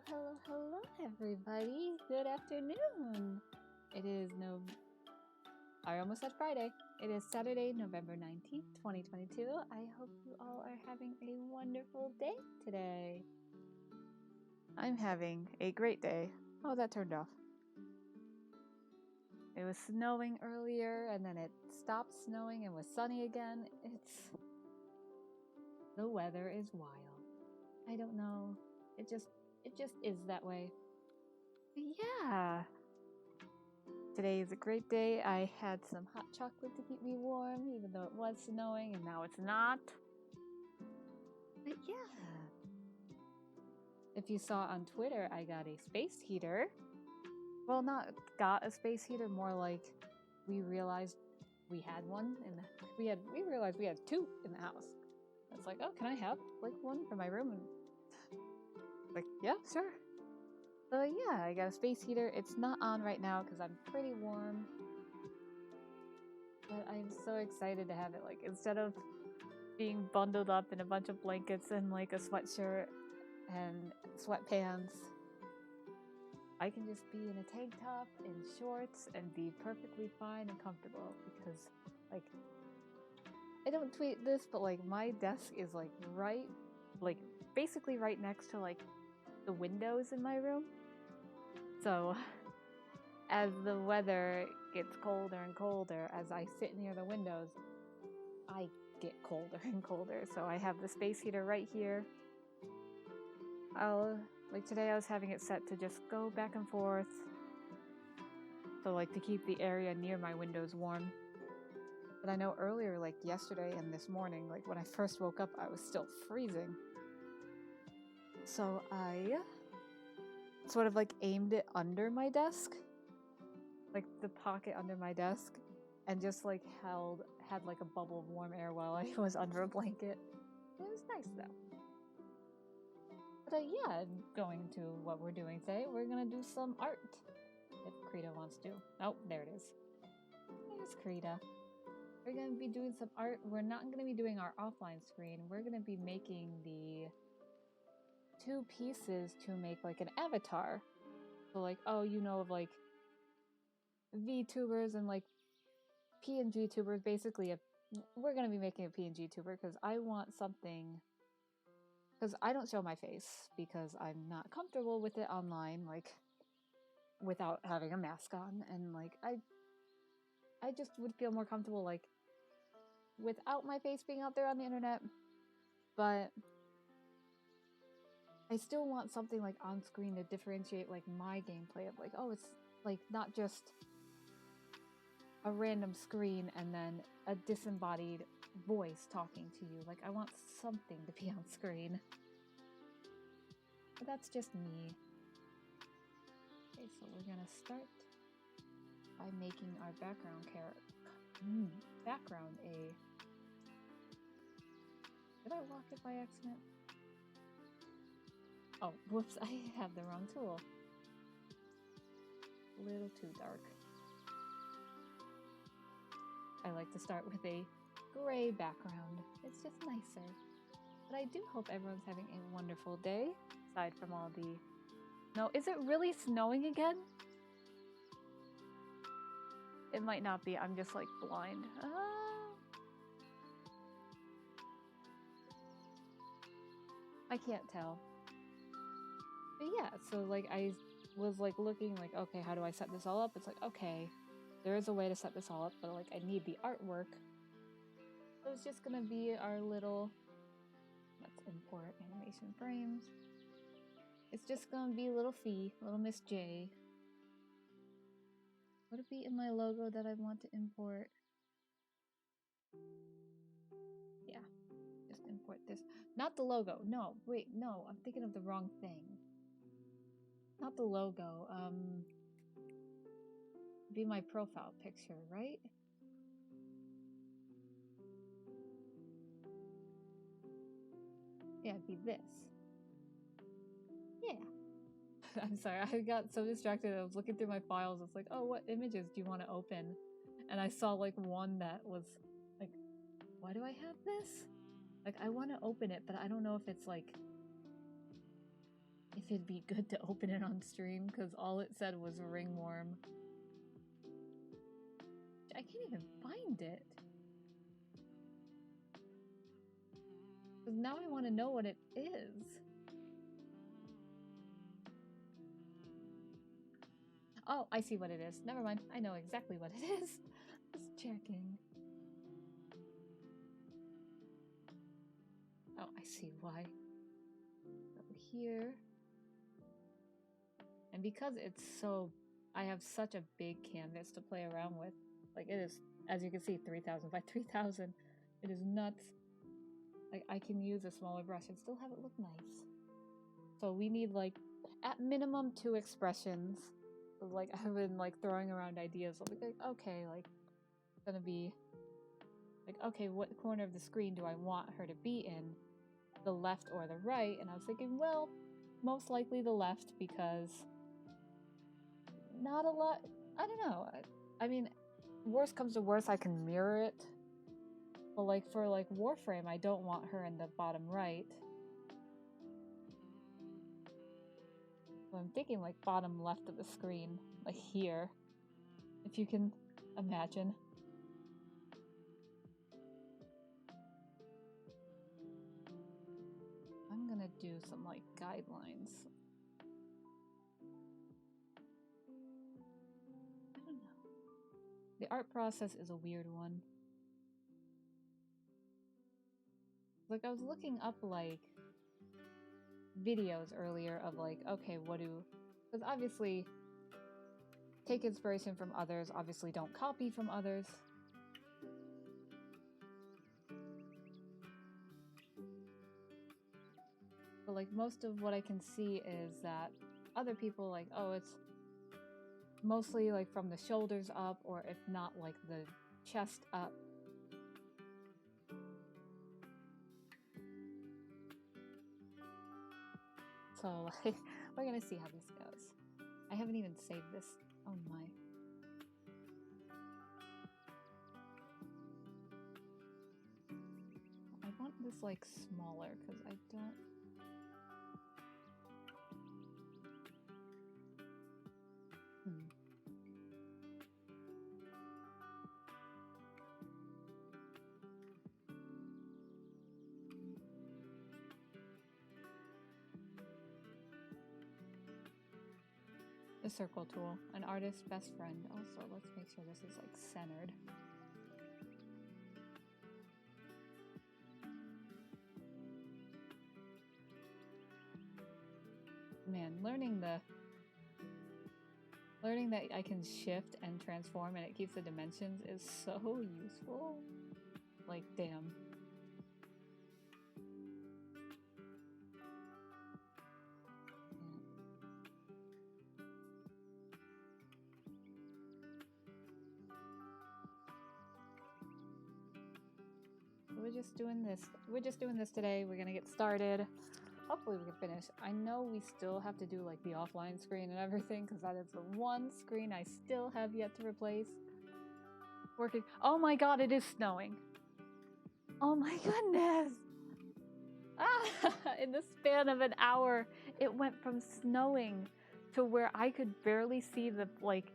Hello, everybody. Good afternoon. It is I almost said Friday. It is Saturday, November 19th, 2022. I hope you all are having a wonderful day today. I'm having a great day. Oh, that turned off. It was snowing earlier, and then it stopped snowing and was sunny again. The weather is wild. I don't know. It just is that way. But yeah. Today is a great day. I had some hot chocolate to keep me warm, even though it was snowing and now it's not. But yeah. If you saw on Twitter, I got a space heater. Well, not got a space heater, more like we realized we had one and we realized we had two in the house. It's like, oh, can I have like one for my room? And like, yeah, sure. So yeah, I got a space heater. It's not on right now because I'm pretty warm. But I'm so excited to have it, like, instead of being bundled up in a bunch of blankets and like a sweatshirt and sweatpants, I can just be in a tank top and shorts and be perfectly fine and comfortable because, like, I don't tweet this, but like my desk is like basically right next to like the windows in my room. So as the weather gets colder and colder, as I sit near the windows, I get colder and colder. So I have the space heater right here. Today I was having it set to just go back and forth. So like to keep the area near my windows warm. But I know earlier, like yesterday and this morning, like when I first woke up, I was still freezing. So I sort of like aimed it under my desk, like the pocket under my desk, and just like had like a bubble of warm air while I was under a blanket. It was nice though. But yeah, going to what we're doing today, we're gonna do some art. If Krita wants to. Oh, there it is. There's Krita. We're gonna be doing some art. We're not gonna be doing our offline screen. We're gonna be making the two pieces to make like an avatar. So like, oh, you know of like VTubers and like PNG tubers. Basically, we're gonna be making a PNG tuber because I want something. Because I don't show my face because I'm not comfortable with it online, like without having a mask on, and like I just would feel more comfortable like without my face being out there on the internet. But I still want something like on screen to differentiate like my gameplay of like, oh, it's like not just a random screen and then a disembodied voice talking to you. Like I want something to be on screen. But that's just me. Okay, so we're gonna start by making our background a... Did I lock it by accident? Oh, whoops, I have the wrong tool. A little too dark. I like to start with a gray background. It's just nicer. But I do hope everyone's having a wonderful day, aside from all the... No, is it really snowing again? It might not be, I'm just like blind. I can't tell. But yeah, so like I was like looking like, okay, how do I set this all up? It's like, okay, there is a way to set this all up, but like I need the artwork. So it's just gonna be our little... Let's import animation frames. It's just gonna be little Fee, little Miss J. Would it be in my logo that I want to import? Yeah, just import this. Not the logo. No, wait, no, I'm thinking of the wrong thing. Not the logo. Be my profile picture, right? Yeah, it'd be this. Yeah. I'm sorry, I got so distracted. I was looking through my files. It's like, oh, what images do you want to open? And I saw like one that was like, why do I have this? Like, I want to open it, but I don't know if it's like... if it'd be good to open it on stream, because all it said was ringworm. I can't even find it. Because now I want to know what it is. Oh, I see what it is. Never mind. I know exactly what it is. Just checking. Oh, I see why. Go here. And because it's so... I have such a big canvas to play around with. Like, it is, as you can see, 3,000 by 3,000. It is nuts. Like, I can use a smaller brush and still have it look nice. So we need, like, at minimum 2 expressions. So, like, I've been, like, throwing around ideas. I'll be like, okay, like, it's gonna be... Like, okay, what corner of the screen do I want her to be in? The left or the right? And I was thinking, well, most likely the left, because... Not a lot... I don't know. I mean, worst comes to worst, I can mirror it. But, like, for, like, Warframe, I don't want her in the bottom right. So I'm thinking, like, bottom left of the screen. Like, here. If you can imagine. I'm gonna do some, like, guidelines. I don't know. The art process is a weird one. Like, I was looking up, like, videos earlier of, like, okay, what do... Because obviously, take inspiration from others, obviously don't copy from others. But, like, most of what I can see is that other people, like, oh, it's mostly, like, from the shoulders up, or if not, like, the chest up. So, like, we're gonna see how this goes. I haven't even saved this. Oh my. I want this, like, smaller, because I don't... The circle tool, an artist's best friend. Also, let's make sure this is, like, centered. Man, learning that I can shift and transform and it keeps the dimensions is so useful. Like, damn. We're just doing this today. We're gonna get started. Hopefully we can finish. I know we still have to do, like, the offline screen and everything, because that is the one screen I still have yet to replace. Working. Oh my god, it is snowing. Oh my goodness. Ah, in the span of an hour, it went from snowing to where I could barely see the, like,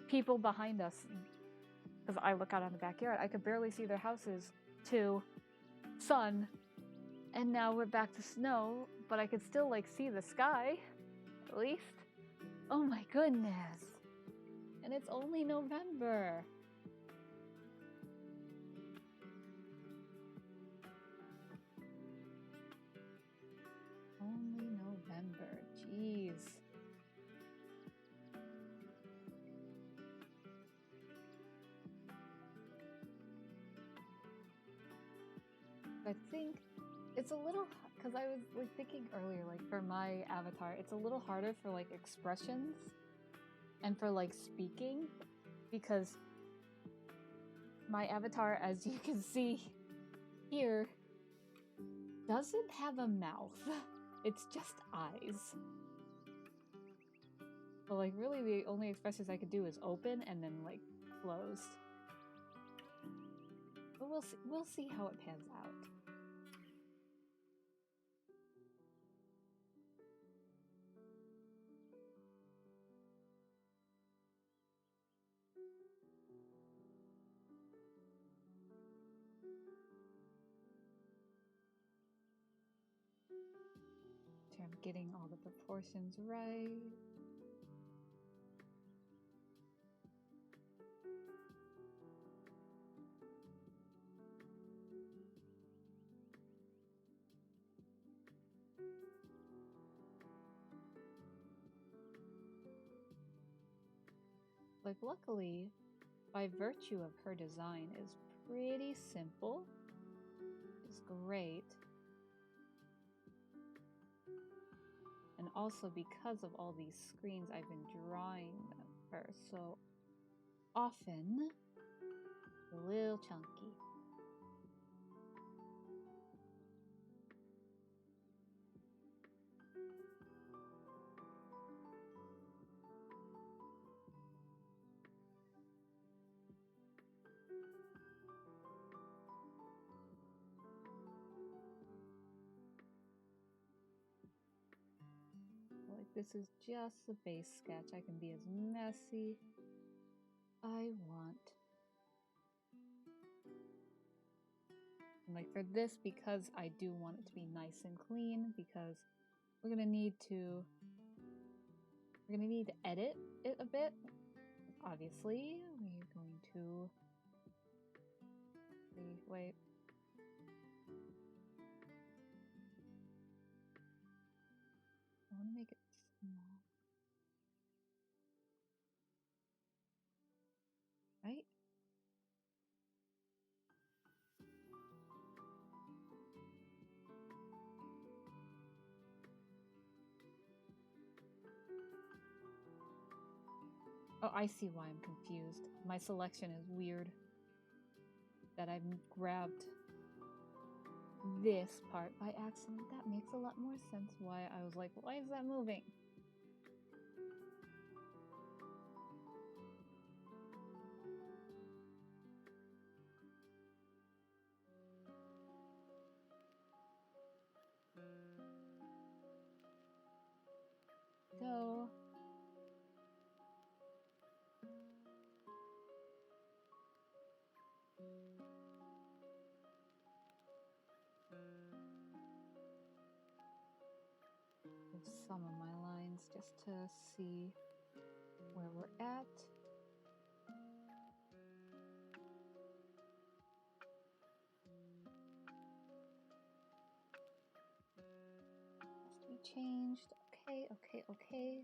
people behind us. Because I look out on the backyard, I could barely see their houses, to sun. And now we're back to snow, but I could still, like, see the sky, at least. Oh my goodness. And it's only November. Only November. Jeez. I think it's a little, because I was, like, thinking earlier, like, for my avatar, it's a little harder for, like, expressions and for, like, speaking, because my avatar, as you can see here, doesn't have a mouth. It's just eyes. So, like, really the only expressions I could do is open and then, like, closed. But we'll see how it pans out. I'm getting all the proportions right. Like, luckily, by virtue of her design, is pretty simple. It's great. And also because of all these screens I've been drawing her so often, a little chunky. Like, this is just the base sketch. I can be as messy I want. And like for this, because I do want it to be nice and clean, because we're gonna need to edit it a bit. Obviously, we're going to wait. I want to make it small. Right? Oh, I see why I'm confused. My selection is weird. That I've grabbed this part by accident. That makes a lot more sense why I was like, why is that moving? So some of my lines just to see where we're at. Has to be changed. Okay.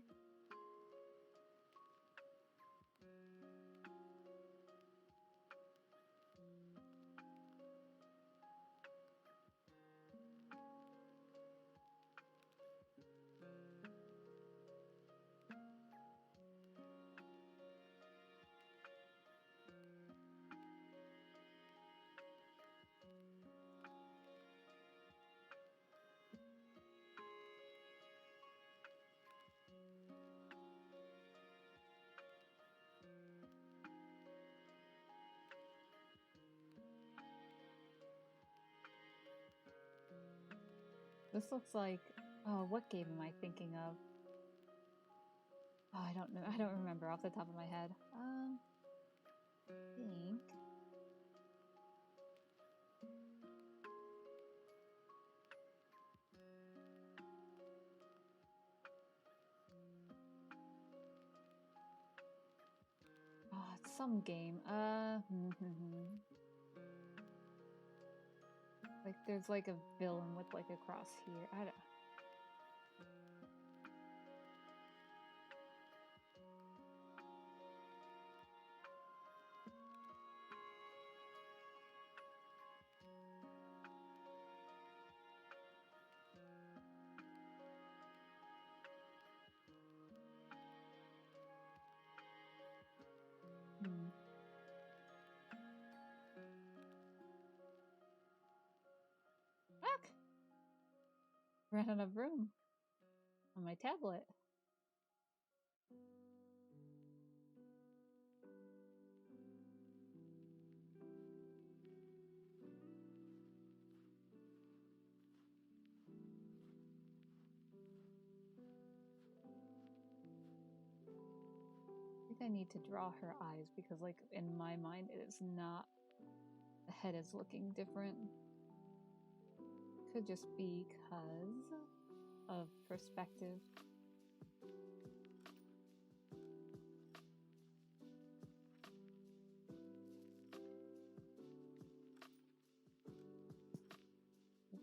This looks like, oh, what game am I thinking of? Oh, I don't know. I don't remember off the top of my head. I think. Oh, it's some game. Like there's like a villain with like a cross here. I don't. Fuck! Ran out of room on my tablet. I think I need to draw her eyes because, like, in my mind, it is not. The head is looking different. Could just be because of perspective.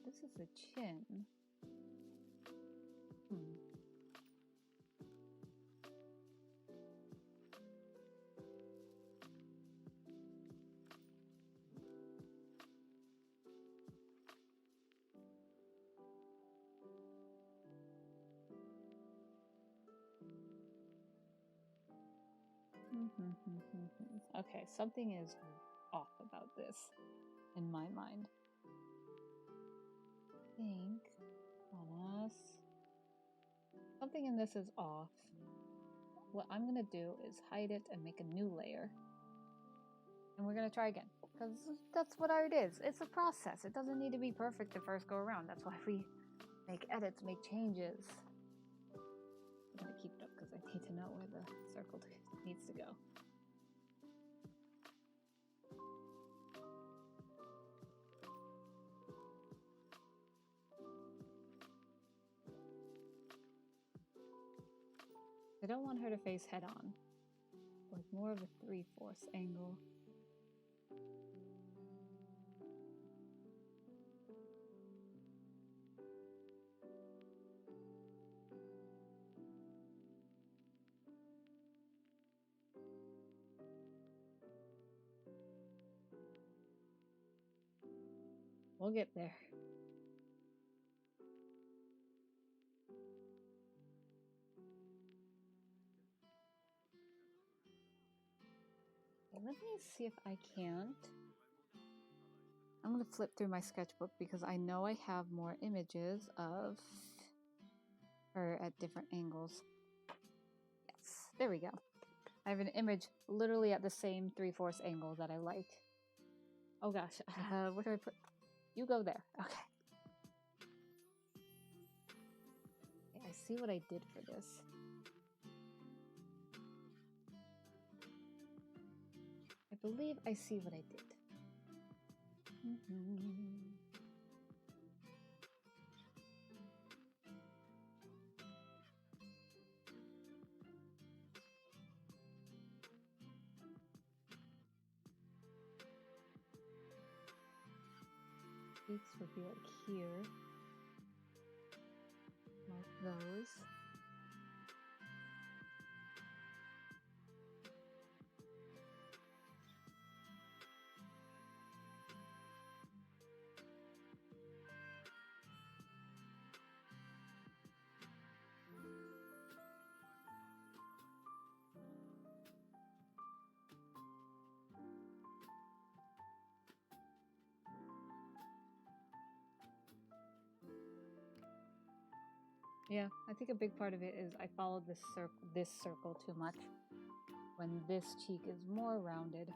This is a chin. Okay, something is off about this in my mind. I think on us. Something in this is off. What I'm gonna do is hide it and make a new layer. And we're gonna try again. Because that's what art is. It's a process. It doesn't need to be perfect the first go around. That's why we make edits, make changes. I'm gonna keep it up because I need to know where the circle needs to go. I don't want her to face head on. Like more of a 3/4 angle. We'll get there. Let me see if I can't. I'm going to flip through my sketchbook because I know I have more images of her at different angles. Yes, there we go. I have an image literally at the same 3/4 angle that I like. Oh gosh, where do I put? You go there. Okay. I see what I did for this. I believe I see what I did. Cheeks would be like here. Mark those. Yeah, I think a big part of it is I followed this circle too much when this cheek is more rounded.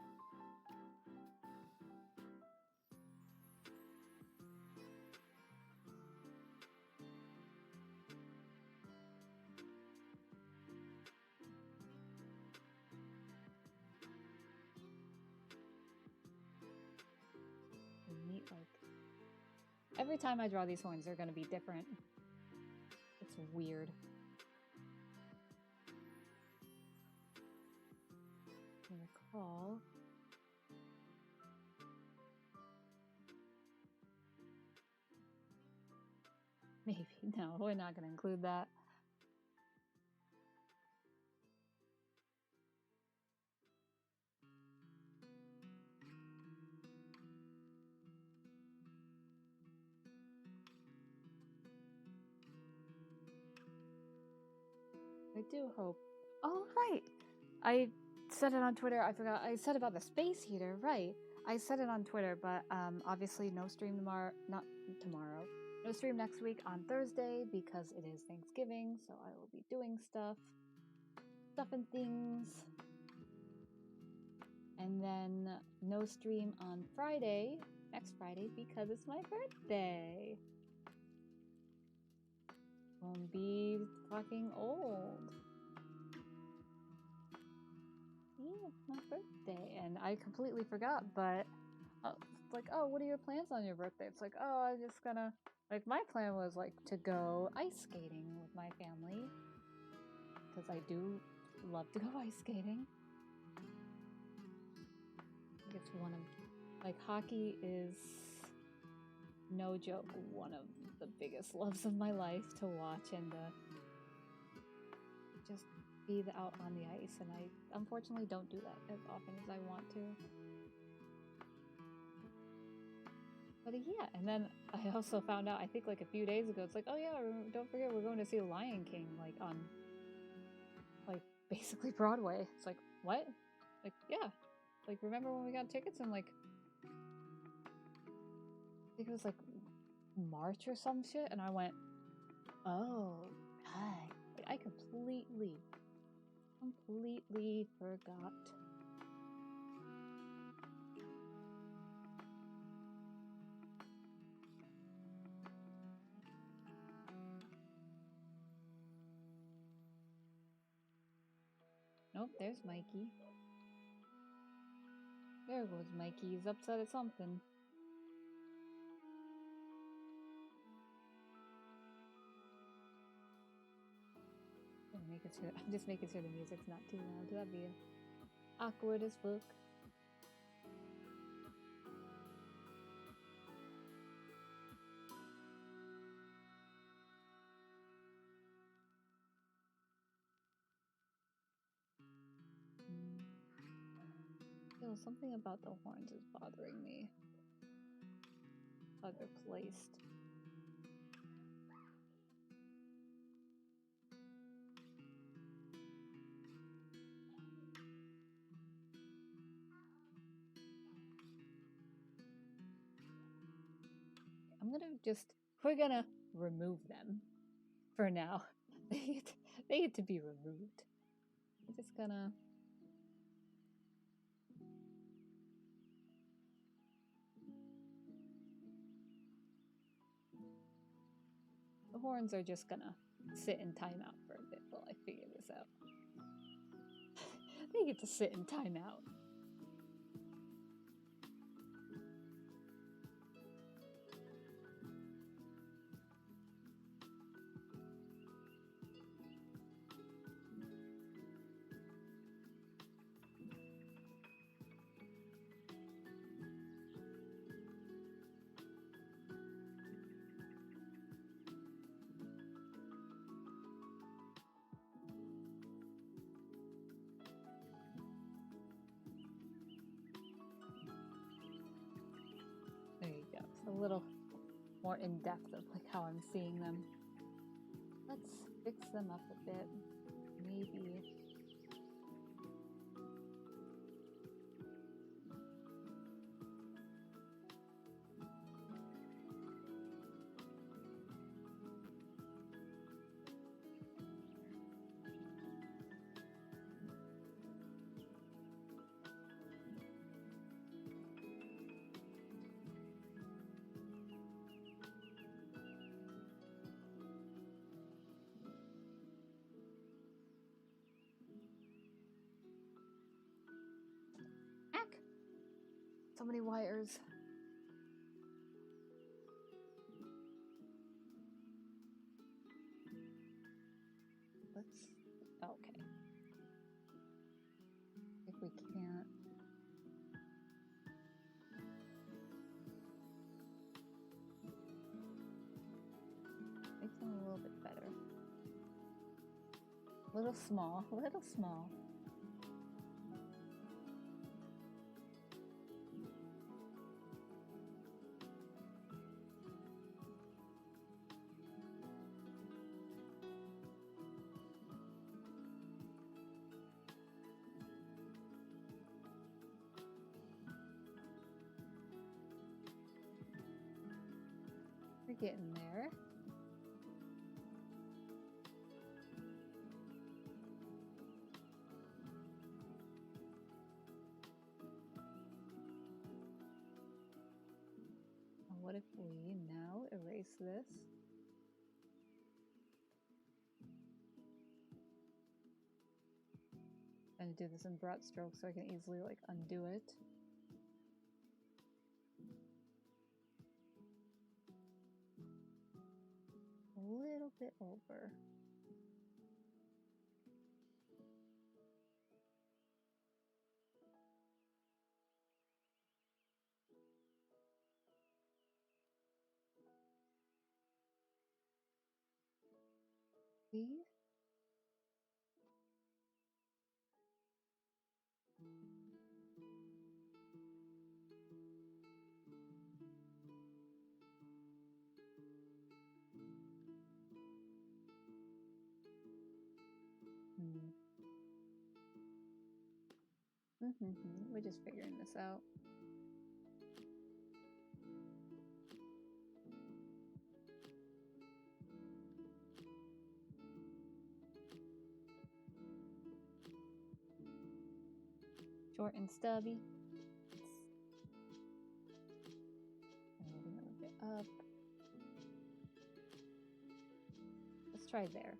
Neat, like every time I draw these horns, they're going to be different. It's weird. I recall. Maybe. No, we're not going to include that. I do hope. Oh, right. I said it on Twitter. I forgot. I said about the space heater. Right. I said it on Twitter, but obviously no stream tomorrow. Not tomorrow. No stream next week on Thursday because it is Thanksgiving. So I will be doing stuff and things. And then no stream on Friday, next Friday, because it's my birthday. Won't be fucking old. Yeah, it's my birthday. And I completely forgot, but It's like, oh, what are your plans on your birthday? It's like, oh, I'm just gonna, like, my plan was like to go ice skating with my family because I do love to go ice skating. I think it's one of, like, hockey is, no joke, one of the biggest loves of my life to watch and just be out on the ice, and I unfortunately don't do that as often as I want to. But yeah, and then I also found out, I think like a few days ago, it's like, oh yeah, don't forget we're going to see Lion King, like on, like, basically Broadway. It's like, what? Like, yeah. Like, remember when we got tickets in, like, I think it was like March or some shit, and I went, oh, God. Like, I completely forgot. Nope, there's Mikey. There goes Mikey. He's upset at something. I'm just making sure the music's not too loud. That'd be awkward as fuck. Still, something about the horns is bothering me. How they're placed. We're gonna remove them for now. They get to be removed. I'm just gonna. The horns are just gonna sit in timeout for a bit while I figure this out. They get to sit in timeout. There you go. It's a little more in depth of like how I'm seeing them. Let's fix them up a bit. Maybe. So many wires. Okay. If we can't. Make them a little bit better. Little small. We're getting there. What if we now erase this? And do this in broad strokes so I can easily like undo it. little bit over. See? We're just figuring this out. Short and stubby. Maybe a little bit up. Let's try there.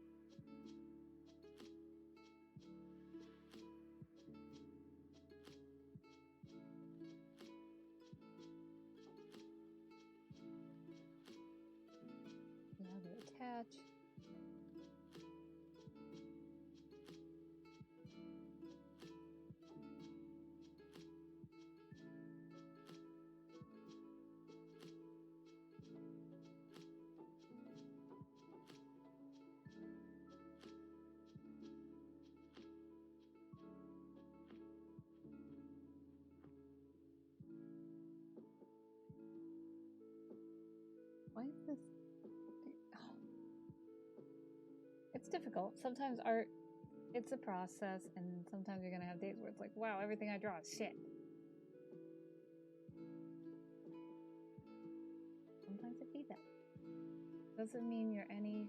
Now they attach. Why is this? Oh. It's difficult. Sometimes art, it's a process, and sometimes you're gonna have days where it's like, wow, everything I draw is shit. Sometimes it be that. Doesn't mean you're any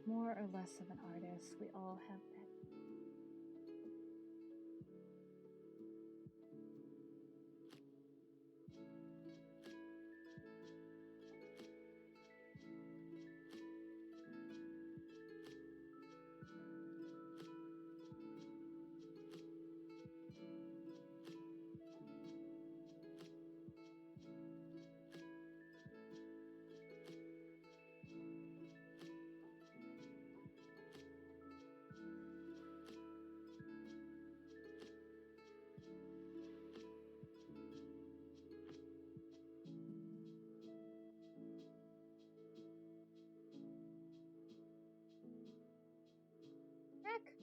more or less of an artist. We all have that. Heck.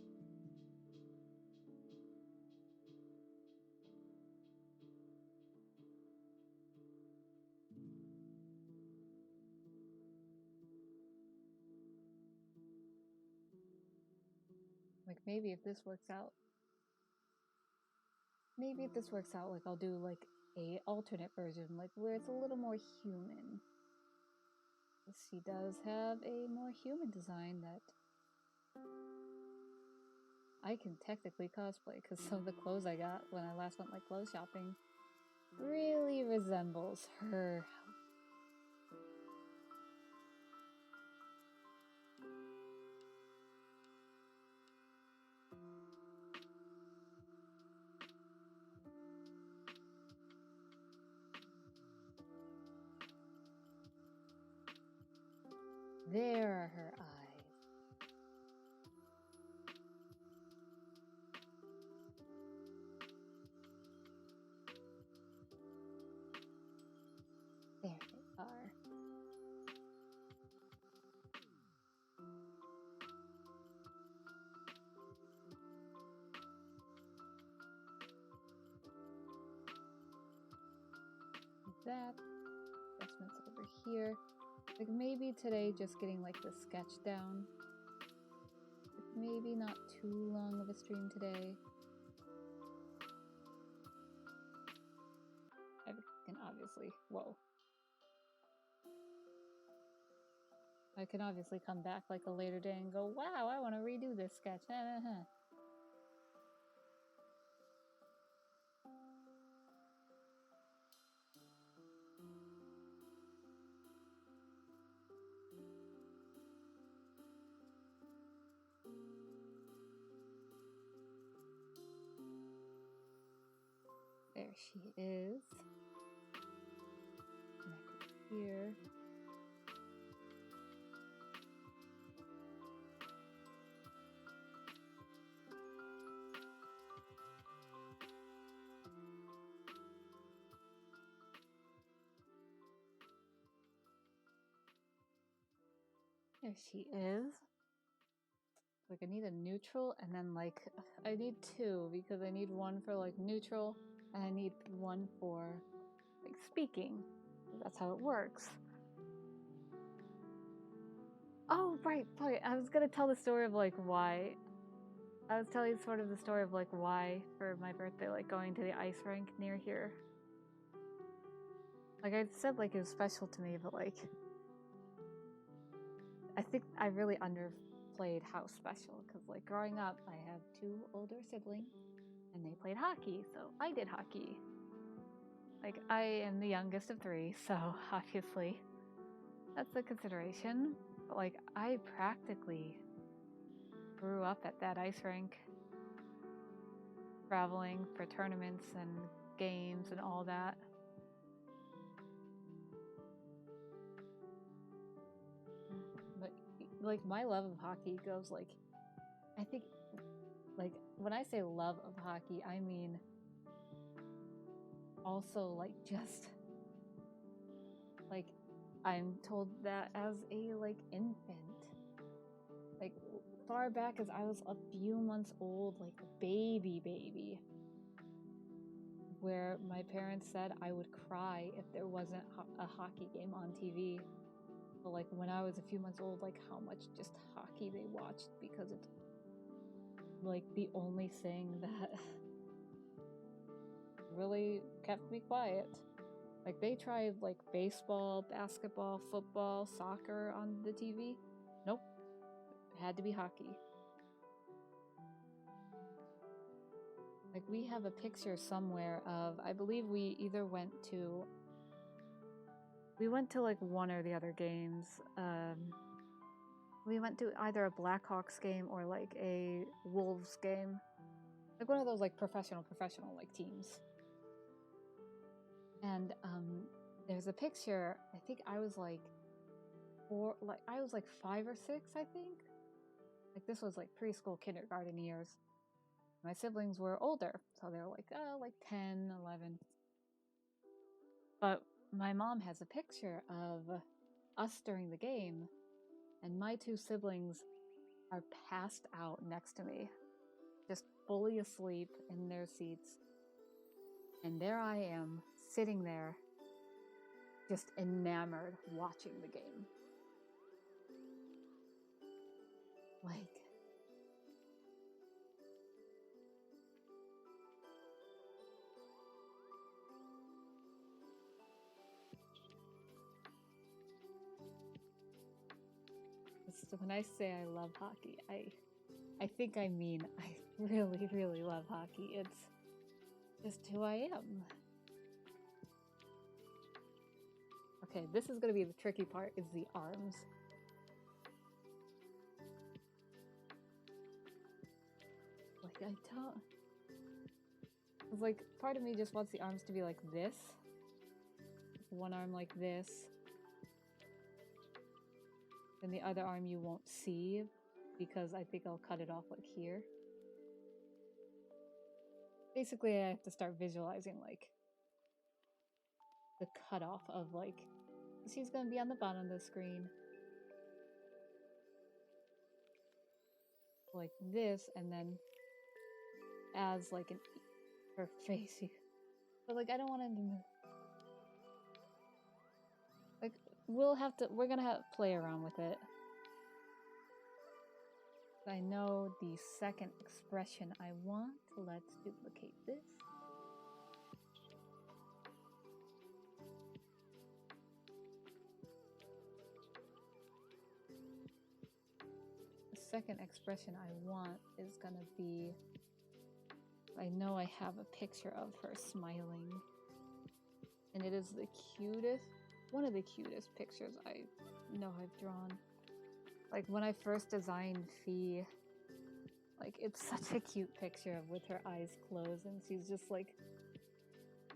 Like maybe if this works out, like I'll do like a alternate version, like where it's a little more human. She does have a more human design that I can technically cosplay, because some of the clothes I got when I last went like clothes shopping really resembles her. There are her eyes. There they are. That. Adjustments over here. Like maybe today just getting like the sketch down. Like maybe not too long of a stream today. I can obviously, I can obviously come back like a later day and go, wow, I want to redo this sketch. There she is. Connected here. There she is. Like, I need a neutral, and then, like, I need two, because I need one for, like, neutral, and I need one for, like, speaking. That's how it works. Oh, right, I was gonna tell the story of, like, why. I was telling sort of the story of, like, why for my birthday, like, going to the ice rink near here. Like, I said, like, it was special to me, but, like, I think I really underplayed how special, because, like, growing up, I have two older siblings, and they played hockey, so I did hockey. Like, I am the youngest of three, so obviously that's a consideration. But, like, I practically grew up at that ice rink, traveling for tournaments and games and all that. But, like, my love of hockey goes, like, I think, like, when I say love of hockey, I mean also, like, just, like, I'm told that as a, like, infant. Like, far back as I was a few months old, like a baby, where my parents said I would cry if there wasn't a hockey game on TV. But, like, when I was a few months old, like, how much just hockey they watched, because it's, like, the only thing that really kept me quiet. Like, they tried, like, baseball, basketball, football, soccer on the TV. Nope. It had to be hockey. Like, we have a picture somewhere of, I believe we either went to like one or the other games. We went to either a Blackhawks game or like a Wolves game. Like one of those like professional like teams. And there's a picture, I think I was like 5 or 6, I think. Like, this was like preschool, kindergarten years. My siblings were older, so they were like 10, 11. But my mom has a picture of us during the game, and my two siblings are passed out next to me, just fully asleep in their seats. And there I am, sitting there, just enamored, watching the game. Like, when I say I love hockey, I think I mean I really, really love hockey. It's just who I am. Okay, this is gonna be the tricky part, is the arms. Like, I don't... It's like, part of me just wants the arms to be like this. One arm like this. And the other arm you won't see, because I think I'll cut it off like here. Basically, I have to start visualizing, like, the cutoff of, like, she's gonna be on the bottom of the screen. Like this, and then as, like, her face. But, like, I don't want to move. Like, we're gonna have to play around with it. I know the second expression I want. Let's duplicate this. The second expression I want is gonna be, I know I have a picture of her smiling. And it is the cutest, one of the cutest pictures I know I've drawn. Like, when I first designed Fee, like, it's such a cute picture with her eyes closed, and she's just, like,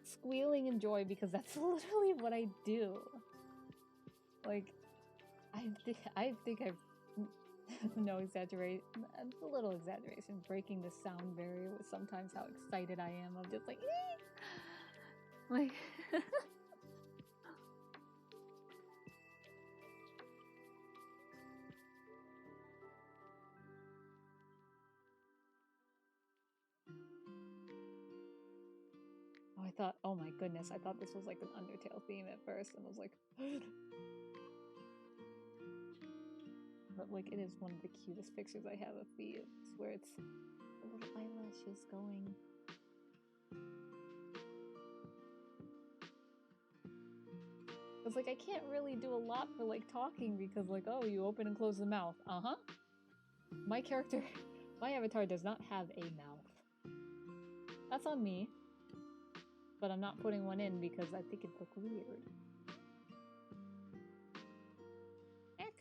squealing in joy, because that's literally what I do. Like, I think I've, no exaggerate, a little exaggeration, breaking the sound barrier with sometimes how excited I am. I'm just like, like, I thought, oh my goodness, I thought this was like an Undertale theme at first, and I was like, but like it is one of the cutest pictures I have of Thea, where it's the little eyelashes going. Cause like I can't really do a lot for like talking because like, oh, you open and close the mouth. Uh-huh. My character, my avatar does not have a mouth. That's on me. But I'm not putting one in because I think it'd look weird. Heck.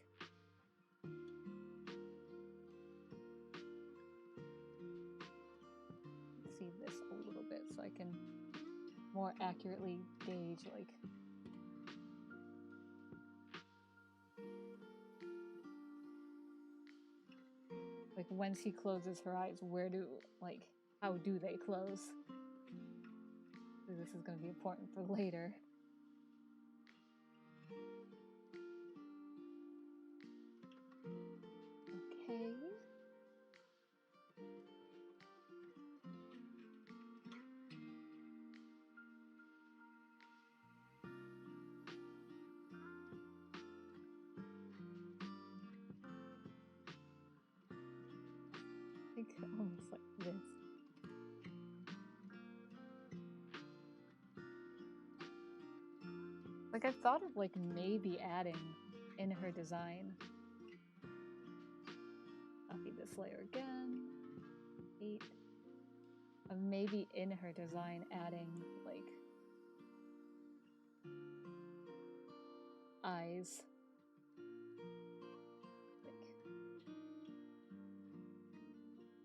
Let's see this a little bit so I can more accurately gauge like when she closes her eyes, how do they close? So this is going to be important for later. Okay. I think almost like this. Like I've thought of like maybe adding in her design. Copy this layer again. 8. Of maybe in her design adding like eyes.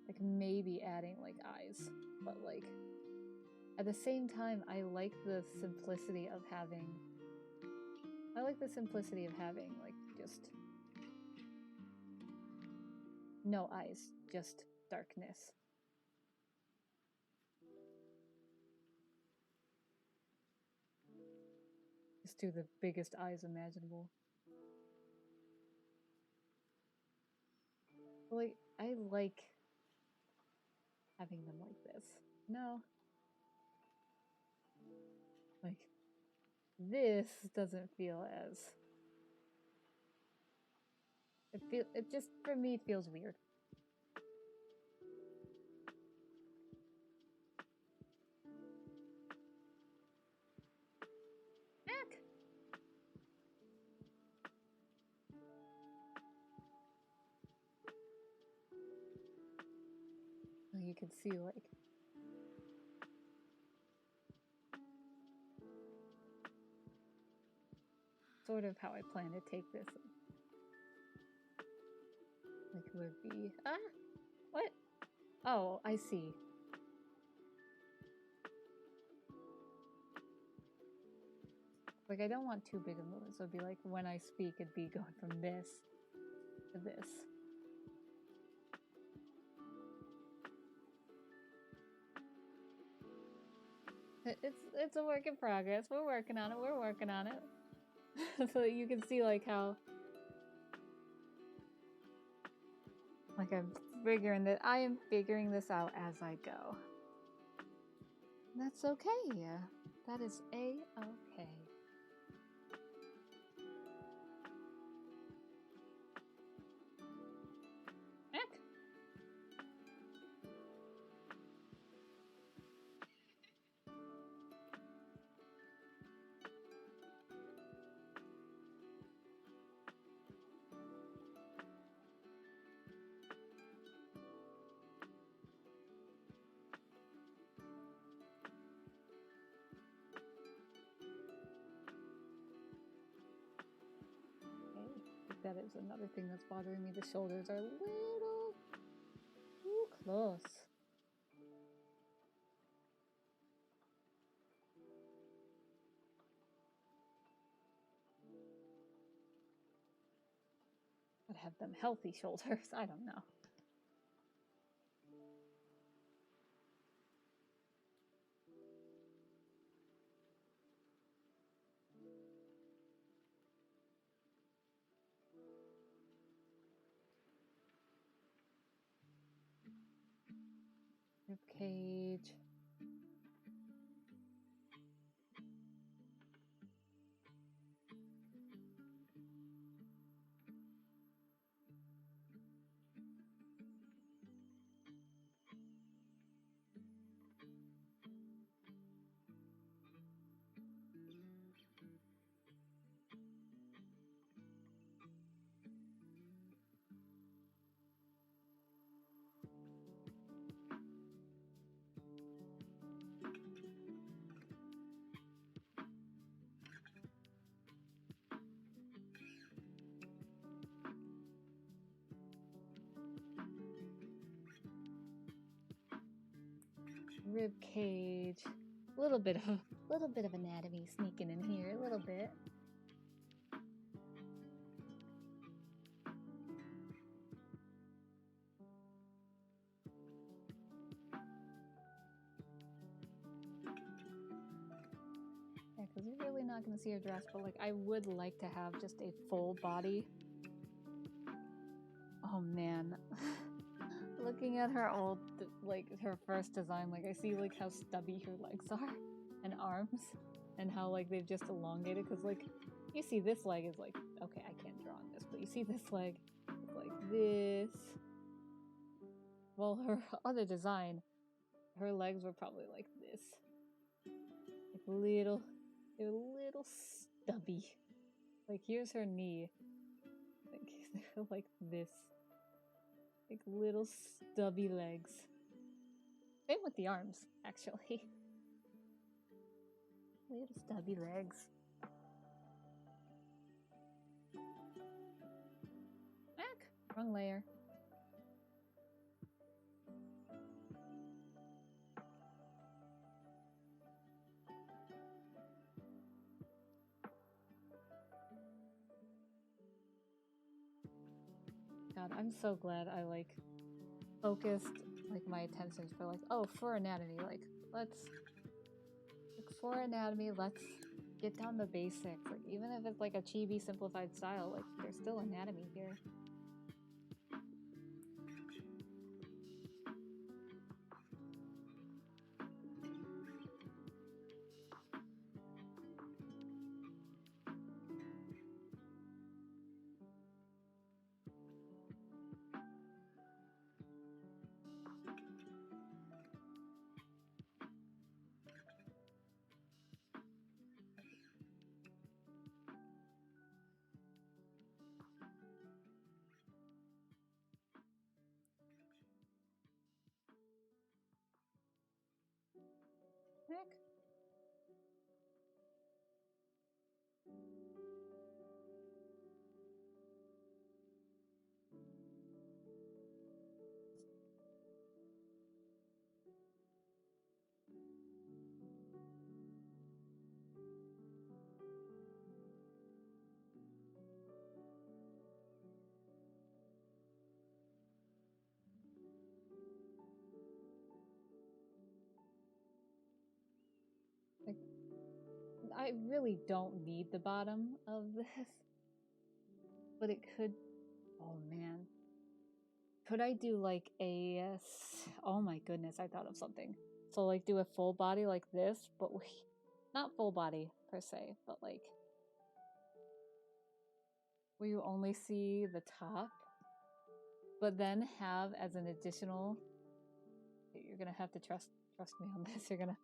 Like maybe adding like eyes, but like at the same time I like the simplicity of having like just no eyes, just darkness. Just do the biggest eyes imaginable. Like I like having them like this. No. Like this doesn't feel as it just for me feels weird. Heck. You can see like sort of how I plan to take this. Like would be what? Oh, I see. Like I don't want too big of movements. So it'd be like when I speak, it'd be going from this to this. It's a work in progress. We're working on it. We're working on it. So you can see like how like I am figuring this out as I go. That's okay. That is a-okay. Heck. That is another thing that's bothering me. The shoulders are a little too close. I'd have them healthy shoulders. I don't know. Rib cage. rib cage, a little bit of anatomy sneaking in here, a little bit. Yeah, because you're really not going to see her dress, but like I would like to have just a full body. Oh man. Looking at her old, like her first design, like I see like how stubby her legs are and arms and how like they've just elongated, because like you see this leg is like, okay, I can't draw on this, but you see this leg is like this. Well, her other design, her legs were probably like this. Like they're little stubby. Like here's her knee. Like they're like this. Like little stubby legs. Same with the arms, actually. Little stubby legs. Back. Wrong layer. God, I'm so glad I like focused like my attention for like, oh, for anatomy, like let's get down the basics. Like even if it's like a chibi simplified style, like there's still anatomy here. Heck. Like, I really don't need the bottom of this, but it could. Oh man, could I do like a? Oh my goodness, I thought of something. So like do a full body like this, but not full body per se, but like where you only see the top, but then have as an additional. You're gonna have to trust me on this. You're gonna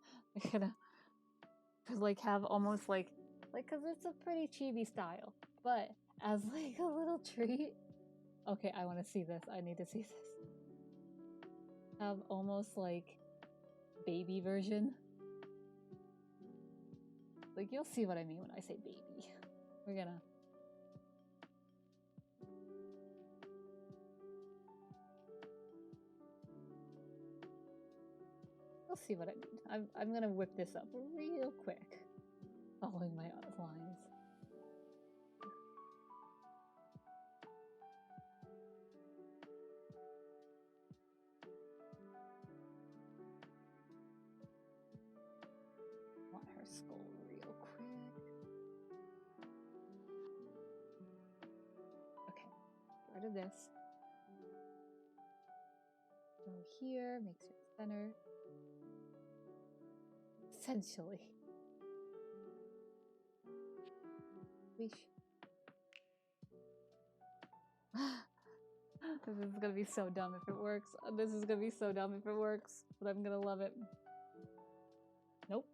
like have almost like because it's a pretty chibi style, but as like a little treat. Okay, I want to see this. I need to see this. Have almost like baby version. Like you'll see what I mean when I say baby. We're gonna. You'll see what I mean. I'm gonna whip this up real quick, following my lines. Want her skull real quick. Okay, get rid of this. Go here, makes it center. Essentially. Weesh. This is gonna be so dumb if it works. This is gonna be so dumb if it works, but I'm gonna love it. Nope.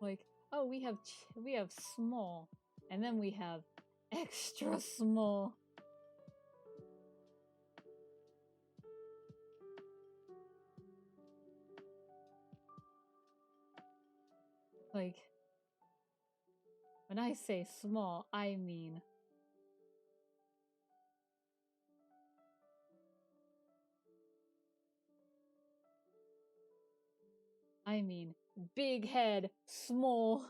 Like, oh, we have small, and then we have extra small. Like, when I say small, I mean I mean, big head, small.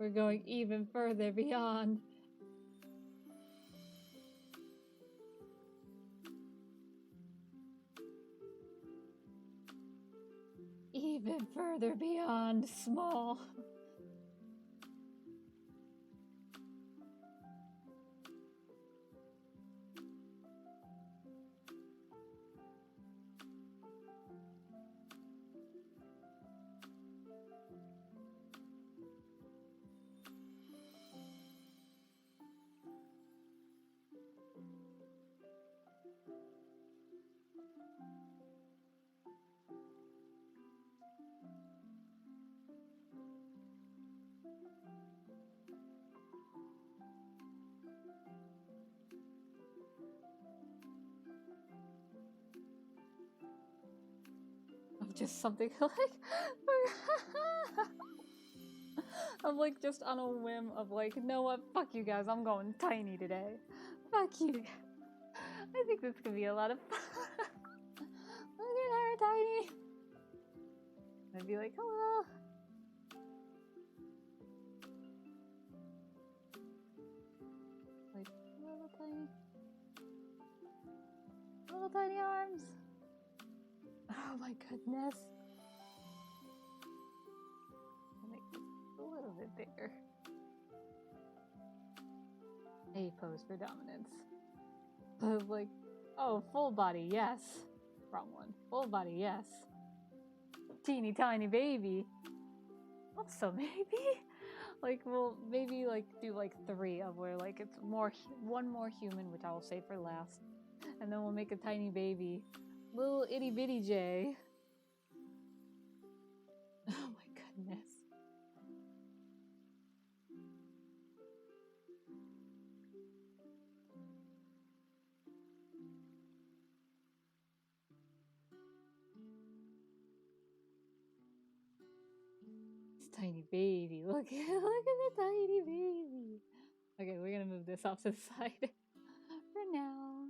We're going even further beyond. Even further beyond small. Just something like I'm like just on a whim of like, you know what, fuck you guys, I'm going tiny today. Fuck you. I think this could be a lot of fun. Look at her, Tiny. I'd be like, hello. Like, little tiny. Little tiny arms. Oh my goodness. I'll make this a little bit bigger. A pose for dominance. But like, oh, full body, yes. Wrong one. Full body, yes. Teeny tiny baby. Also, maybe? Like, we'll maybe like do like 3 of where like it's more, one more human, which I will save for last. And then we'll make a tiny baby. Little itty bitty J. Oh my goodness. This tiny baby. Look at the tiny baby. Okay, we're gonna move this off to the side for now.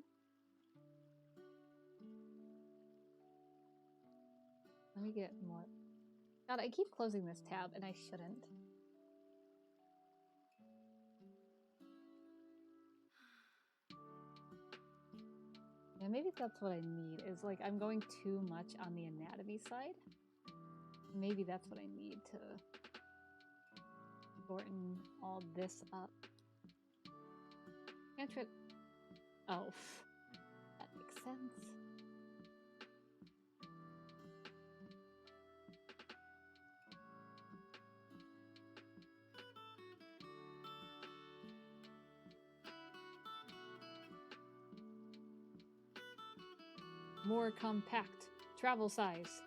Let me get more. God, I keep closing this tab and I shouldn't. Yeah, maybe that's what I need, is like I'm going too much on the anatomy side. Maybe that's what I need to shorten all this up. Cantrip. Oh, that makes sense. More compact, travel size.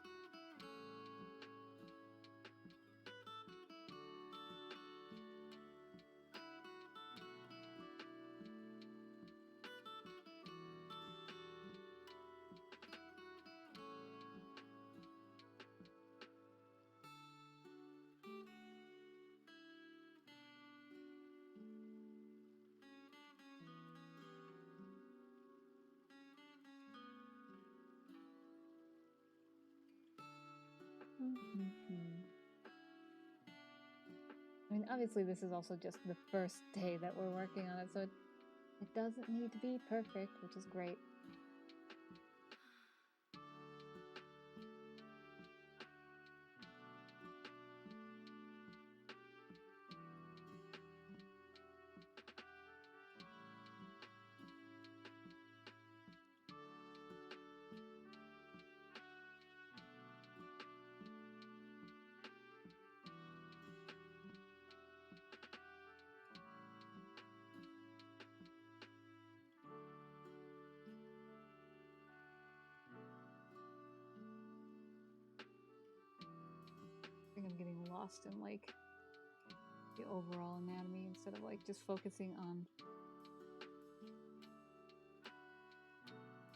I mean, obviously this is also just the first day that we're working on it, so it doesn't need to be perfect, which is great. lost in like the overall anatomy instead of like just focusing on,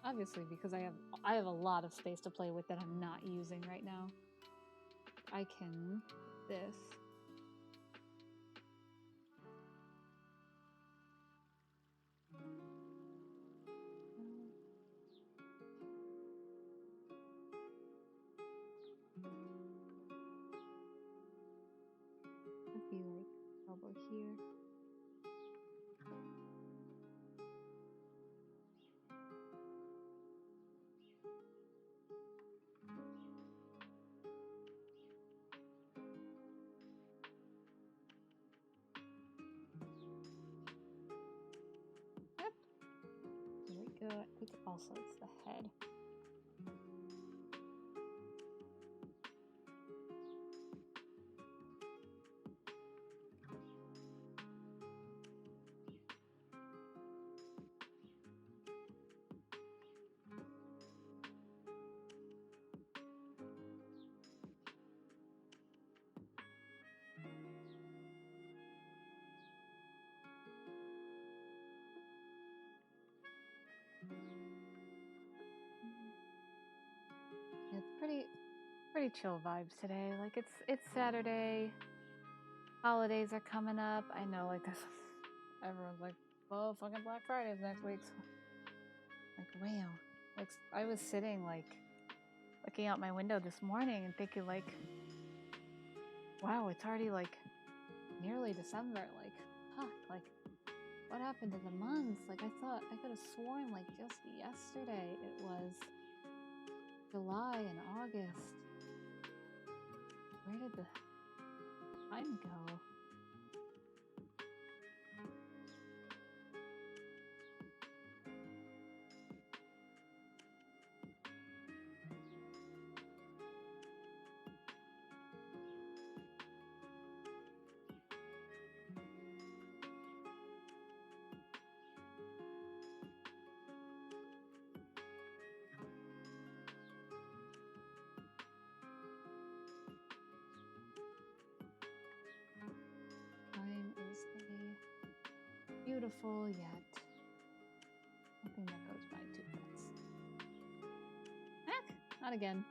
obviously because I have a lot of space to play with that I'm not using right now. I can this. Could be like elbow here. Yep. There we go. I think also it's the head. It's pretty chill vibes today. Like it's Saturday. Holidays are coming up. I know like this everyone's like, well, fucking Black Friday's next week. So, like, wow. Like I was sitting like looking out my window this morning and thinking like, wow, it's already like nearly December. Like, fuck, like what happened to the months? Like I thought I could have sworn like just yesterday it was July and August. Where did the time go? Time is a beautiful yet something that goes by too fast. Heck, not again.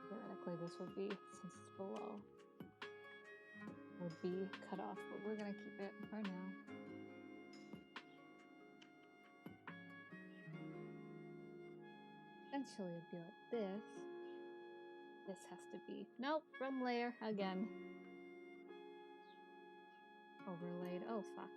Theoretically, this would be, since it's below, would be cut off, but we're gonna keep it for now. Eventually it'd be like this. This has to be, nope, wrong layer again. Overlaid, oh fuck.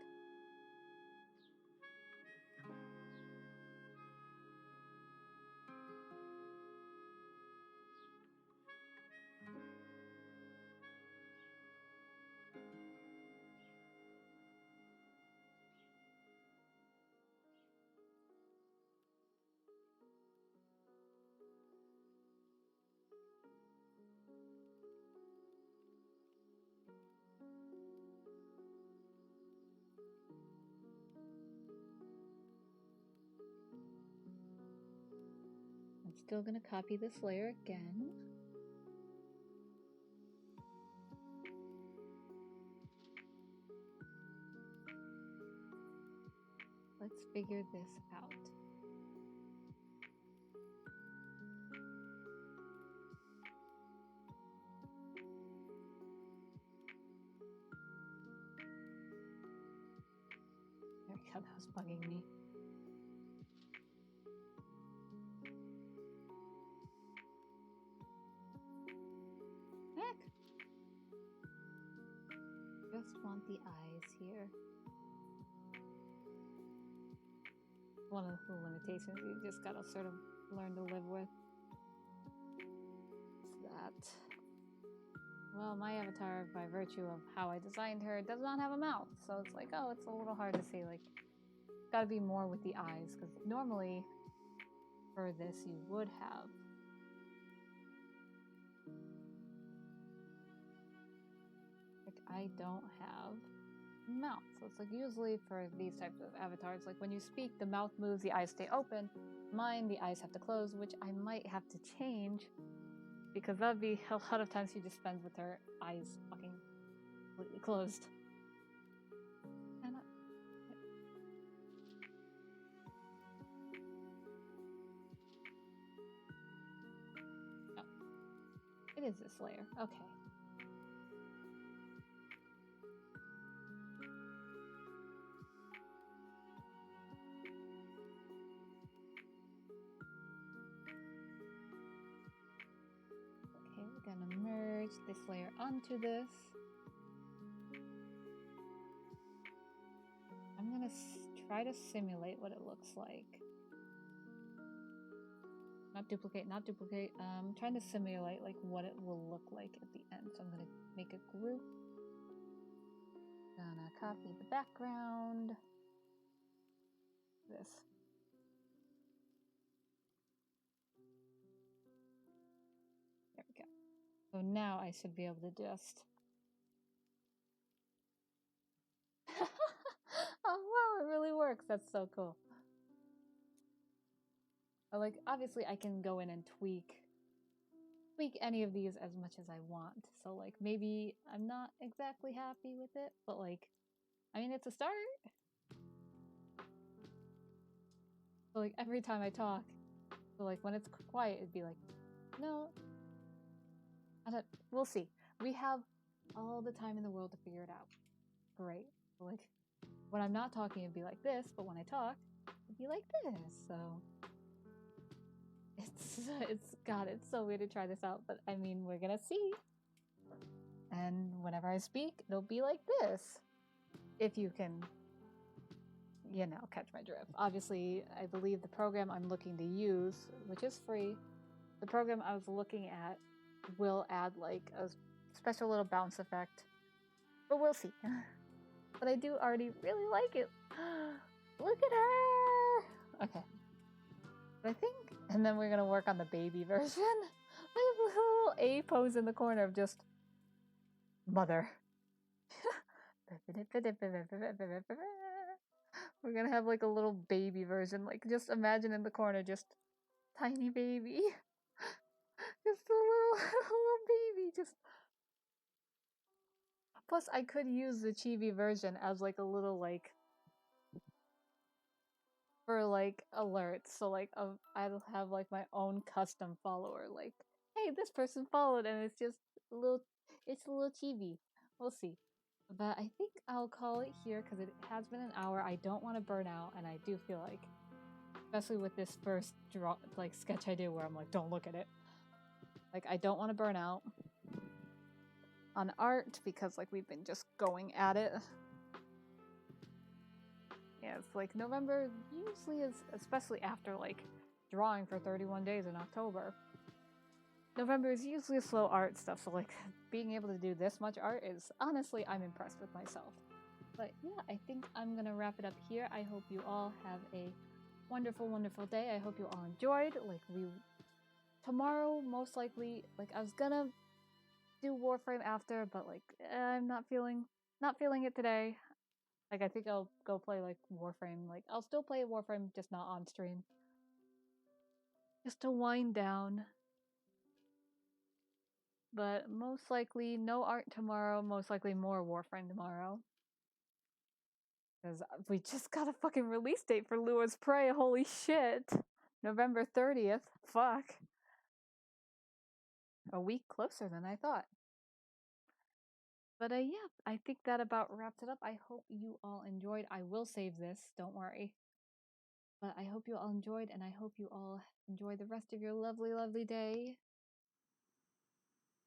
I'm still gonna copy this layer again. Let's figure this out. There we go, that was bugging me. Heck! Just want the eyes here. One of the limitations you just gotta sort of learn to live with. That, well, my avatar, by virtue of how I designed her, does not have a mouth. So it's like, oh, it's a little hard to see. Like, gotta be more with the eyes, because normally for this you would have I don't have mouth. So it's like usually for these types of avatars, like when you speak, the mouth moves, the eyes stay open. Mine, the eyes have to close, which I might have to change because that'd be a lot of times she just spends with her eyes fucking completely closed. And oh, it is this layer. Okay. Okay, we're gonna merge this layer onto this. I'm gonna try to simulate what it looks like. Not duplicate, not duplicate. I'm trying to simulate like what it will look like at the end. So I'm gonna make a group. Gonna copy the background. This. There we go. So now I should be able to just. Oh wow, it really works. That's so cool. But like obviously I can go in and tweak any of these as much as I want. So like maybe I'm not exactly happy with it, but like I mean it's a start. So like every time I talk, so like when it's quiet it'd be like, no. We'll see. We have all the time in the world to figure it out. Great. So like when I'm not talking it'd be like this, but when I talk, it'd be like this. So it's so weird to try this out, but I mean we're gonna see. And whenever I speak, it'll be like this. If you can, catch my drift. Obviously, I believe the program I'm looking to use, which is free, the program I was looking at will add like a special little bounce effect. But we'll see. But I do already really like it. Look at her! Okay. But I think, and then we're gonna work on the baby version. I have a little A pose in the corner of just mother. We're gonna have like a little baby version. Like just imagine in the corner, just tiny baby. Just a little baby. Just. Plus, I could use the chibi version as like a little like for like alerts. So like I'll have like my own custom follower. Like, hey, this person followed, and it's just a little. It's a little chibi. We'll see. But I think I'll call it here because it has been an hour. I don't want to burn out, and I do feel like, especially with this first sketch I do where I'm like, don't look at it. Like, I don't want to burn out on art because like we've been just going at it. Yeah, it's like November usually is, especially after like drawing for 31 days in October. November is usually a slow art stuff, so like being able to do this much art is honestly, I'm impressed with myself. But yeah, I think I'm gonna wrap it up here. I hope you all have a wonderful, wonderful day. I hope you all enjoyed. Like tomorrow, most likely, like I was gonna do Warframe after, but like I'm not feeling it today. Like I think I'll go play like Warframe. Like I'll still play Warframe, just not on stream. Just to wind down. But most likely no art tomorrow, most likely more Warframe tomorrow. Because we just got a fucking release date for Lua's Prey, holy shit. November 30th, fuck. A week closer than I thought. But yeah, I think that about wraps it up. I hope you all enjoyed. I will save this, don't worry. But I hope you all enjoyed, and I hope you all enjoy the rest of your lovely, lovely day,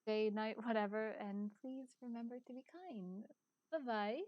night, whatever. And please remember to be kind. Bye-bye.